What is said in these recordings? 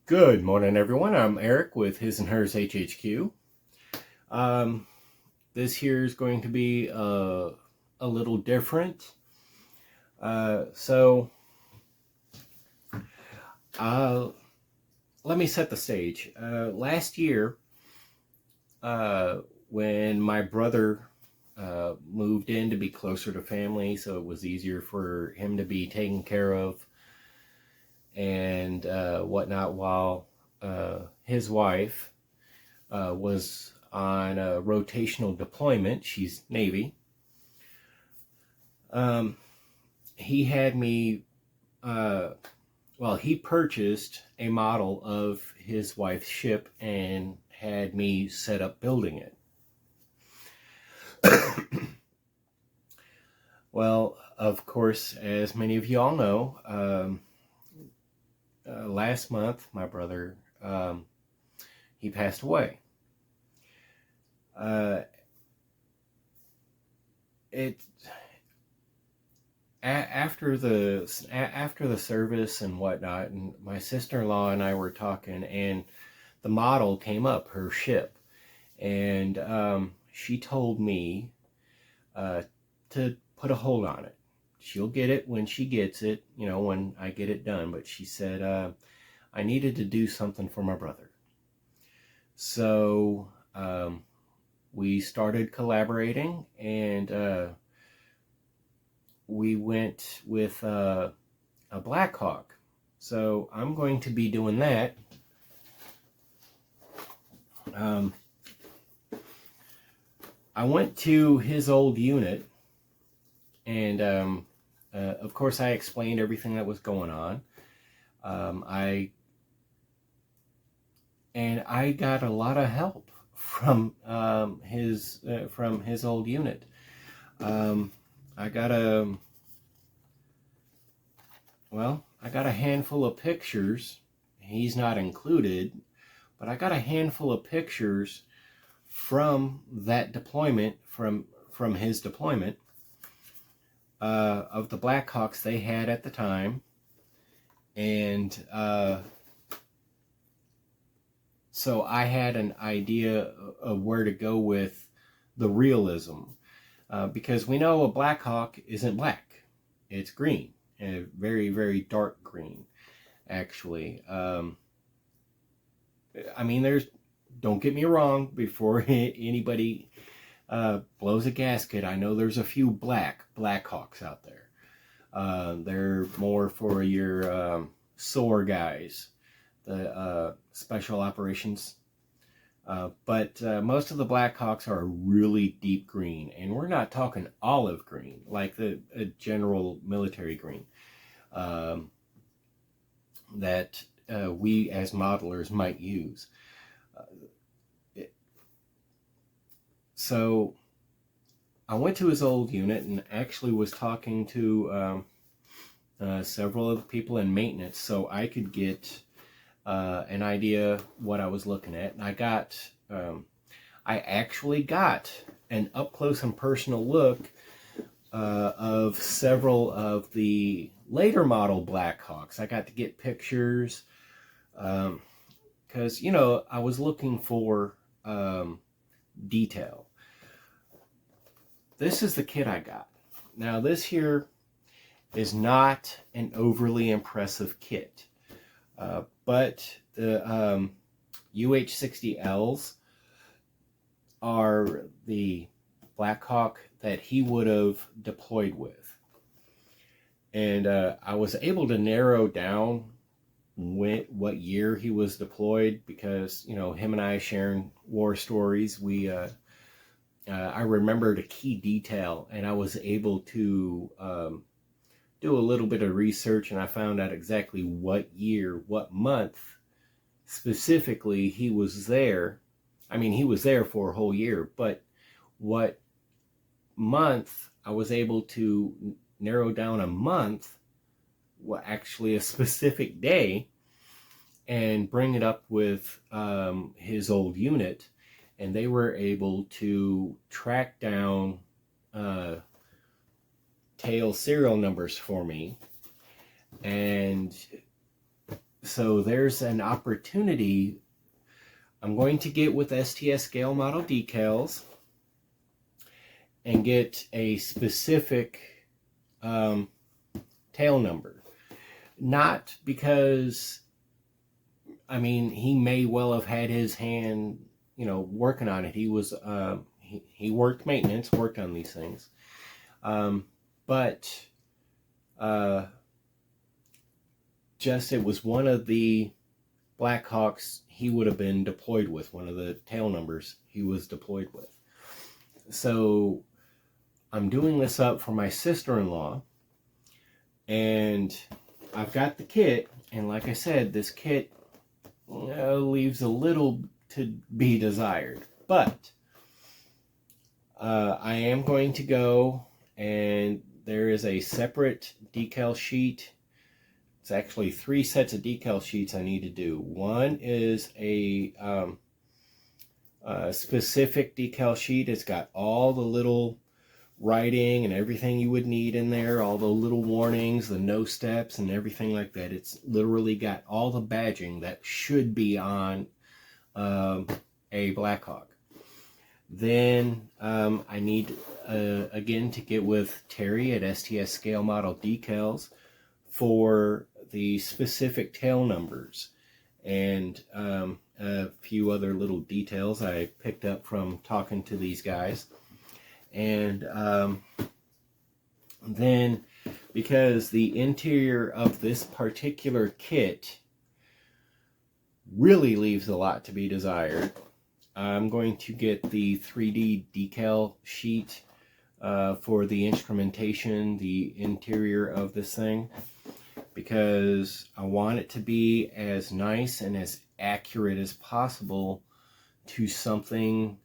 Good morning, everyone. I'm Eric with His&Hers HHQ. This here is going to be a little different. So let me set the stage. Last year, when my brother moved in to be closer to family, so it was easier for him to be taken care of and whatnot, while his wife was on a rotational deployment. She's Navy. He had me, he purchased a model of his wife's ship and had me set up building it. Well, of course, as many of you all know, last month my brother, he passed away. After the service and whatnot, and my sister-in-law and I were talking, and the model came up, her ship, and she told me to put a hold on it. She'll get it when she gets it, when I get it done. But she said I needed to do something for my brother. So we started collaborating, and we went with a Black Hawk. So I'm going to be doing that. I went to his old unit, and of course I explained everything that was going on. I got a lot of help from his old unit. I got a handful of pictures. He's not included, but I got a handful of pictures from that deployment, from his deployment, of the Black Hawks they had at the time. And so I had an idea of where to go with the realism, because we know a Black Hawk isn't black. It's green, and very, very dark green, actually. Don't get me wrong, before anybody blows a gasket, I know there's a few Black Hawks out there. They're more for your SOAR guys, the special operations. But most of the Black Hawks are really deep green, and we're not talking olive green like the general military green that we as modelers might use. So I went to his old unit and actually was talking to several of the people in maintenance, so I could get an idea what I was looking at. And I actually got an up close and personal look of several of the later model Black Hawks. I got to get pictures because I was looking for detail. This is the kit I got. Now this here is not an overly impressive kit, but the UH-60Ls are the Black Hawk that he would have deployed with. And I was able to narrow down what year he was deployed, because him and I sharing war stories, I remembered a key detail, and I was able to do a little bit of research, and I found out exactly what year, what month specifically he was there. I mean, he was there for a whole year, but what month, I was able to narrow down a month, actually a specific day, and bring it up with his old unit, and they were able to track down tail serial numbers for me. And So there's an opportunity. I'm going to get with STS scale model decals and get a specific tail number. Not because, I mean, he may well have had his hand, you know, working on it. He was, he worked maintenance, worked on these things. But just it was one of the Blackhawks he would have been deployed with, one of the tail numbers he was deployed with. So I'm doing this up for my sister-in-law, and I've got the kit, and like I said, this kit leaves a little to be desired, but I am going to go, and there is a separate decal sheet. It's actually 3 sets of decal sheets I need to do. One is a specific decal sheet. It's got all the little writing and everything you would need in there, all the little warnings, the no steps and everything like that. It's literally got all the badging that should be on a Blackhawk. Then I need, again, to get with Terry at STS Scale Model Decals for the specific tail numbers and a few other little details I picked up from talking to these guys. And then, because the interior of this particular kit really leaves a lot to be desired, I'm going to get the 3D decal sheet for the instrumentation, the interior of this thing, because I want it to be as nice and as accurate as possible to something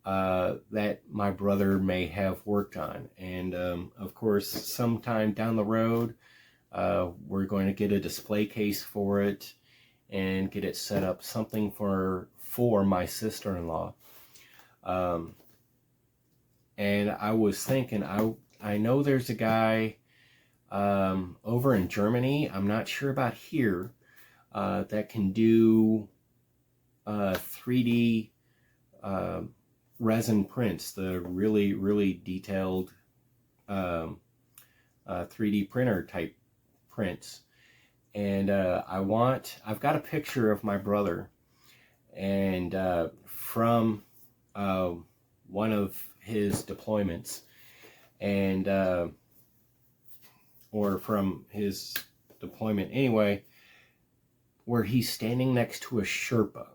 that my brother may have worked on. And of course, sometime down the road, we're going to get a display case for it and get it set up, something for my sister-in-law. And I was thinking, I know there's a guy over in Germany, I'm not sure about here, that can do 3D resin prints, the really detailed 3D printer type prints. And I've got a picture of my brother, and from one of his deployments, and or from his deployment anyway, where he's standing next to a Sherpa.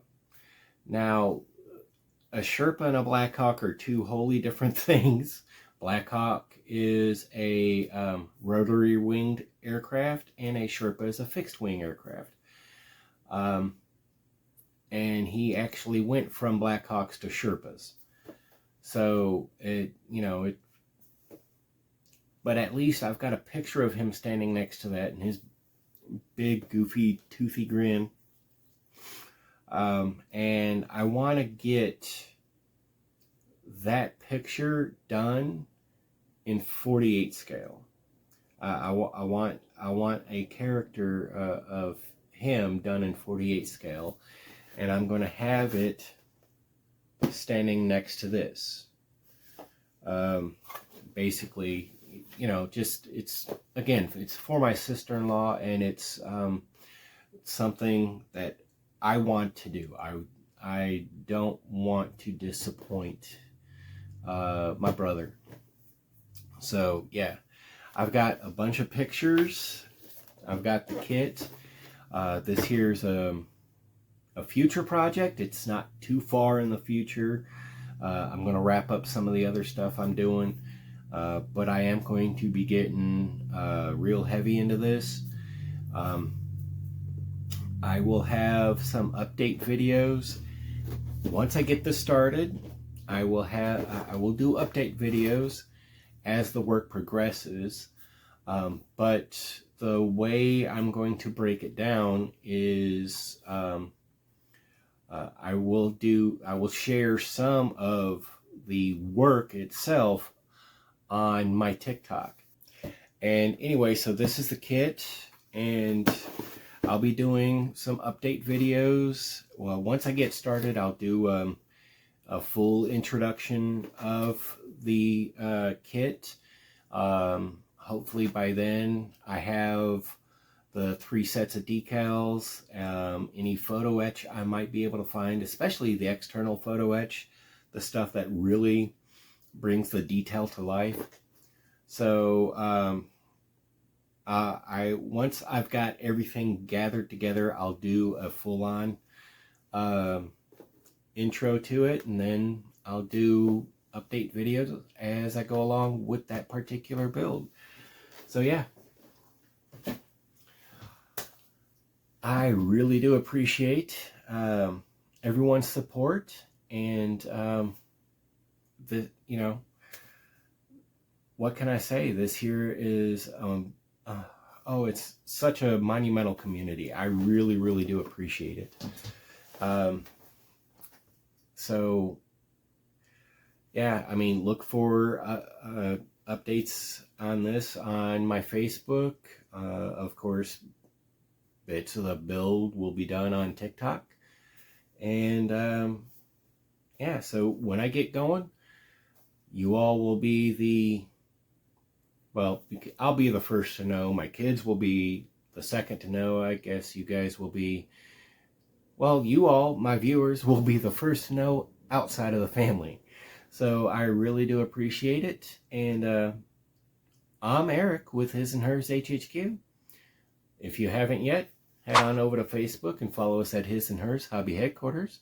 Now, a Sherpa and a Blackhawk are two wholly different things. Blackhawk is a rotary winged aircraft, and a Sherpa is a fixed wing aircraft. And he actually went from Blackhawks to Sherpas. So but at least I've got a picture of him standing next to that, and his big, goofy, toothy grin. And I want to get that picture done in 48 scale. I want a character of him done in 48 scale, and I'm going to have it standing next to this. Basically, just it's for my sister-in-law, and it's something that I want to do. I don't want to disappoint my brother. So yeah, I've got a bunch of pictures. I've got the kit. This here's a future project. It's not too far in the future. I'm going to wrap up some of the other stuff I'm doing, but I am going to be getting real heavy into this. I will have some update videos. Once I get this started, I will do update videos as the work progresses. But the way I'm going to break it down is I will share some of the work itself on my TikTok. And anyway, so this is the kit, and I'll be doing some update videos. Well, once I get started, I'll do a full introduction of the kit. Hopefully by then I have the 3 sets of decals, any photo etch I might be able to find, especially the external photo etch, the stuff that really brings the detail to life. So once I've got everything gathered together, I'll do a full-on intro to it, and then I'll do update videos as I go along with that particular build. So yeah, I really do appreciate everyone's support, and what can I say? This here is oh, it's such a monumental community. I really, really do appreciate it. So yeah, I mean, look for updates on this on my Facebook. Of course, bits of the build will be done on TikTok. And yeah, so when I get going, you all will be well, I'll be the first to know. My kids will be the second to know. I guess you guys will be, well, you all, my viewers, will be the first to know outside of the family. So I really do appreciate it. And I'm Eric with His and Hers HHQ. If you haven't yet, head on over to Facebook and follow us at His and Hers Hobby Headquarters.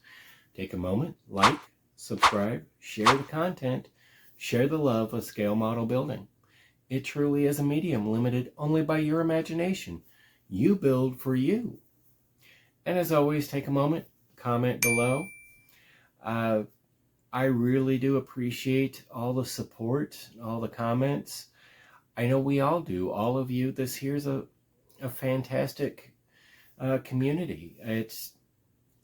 Take a moment, like, subscribe, share the content, share the love of scale model building. It truly is a medium limited only by your imagination. You build for you. And as always, take a moment, comment below. I really do appreciate all the support, all the comments. I know we all do. All of you, this here's a fantastic community.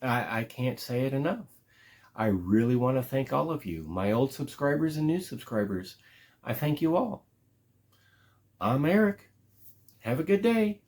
I can't say it enough. I really want to thank all of you, my old subscribers and new subscribers. I thank you all. I'm Eric. Have a good day.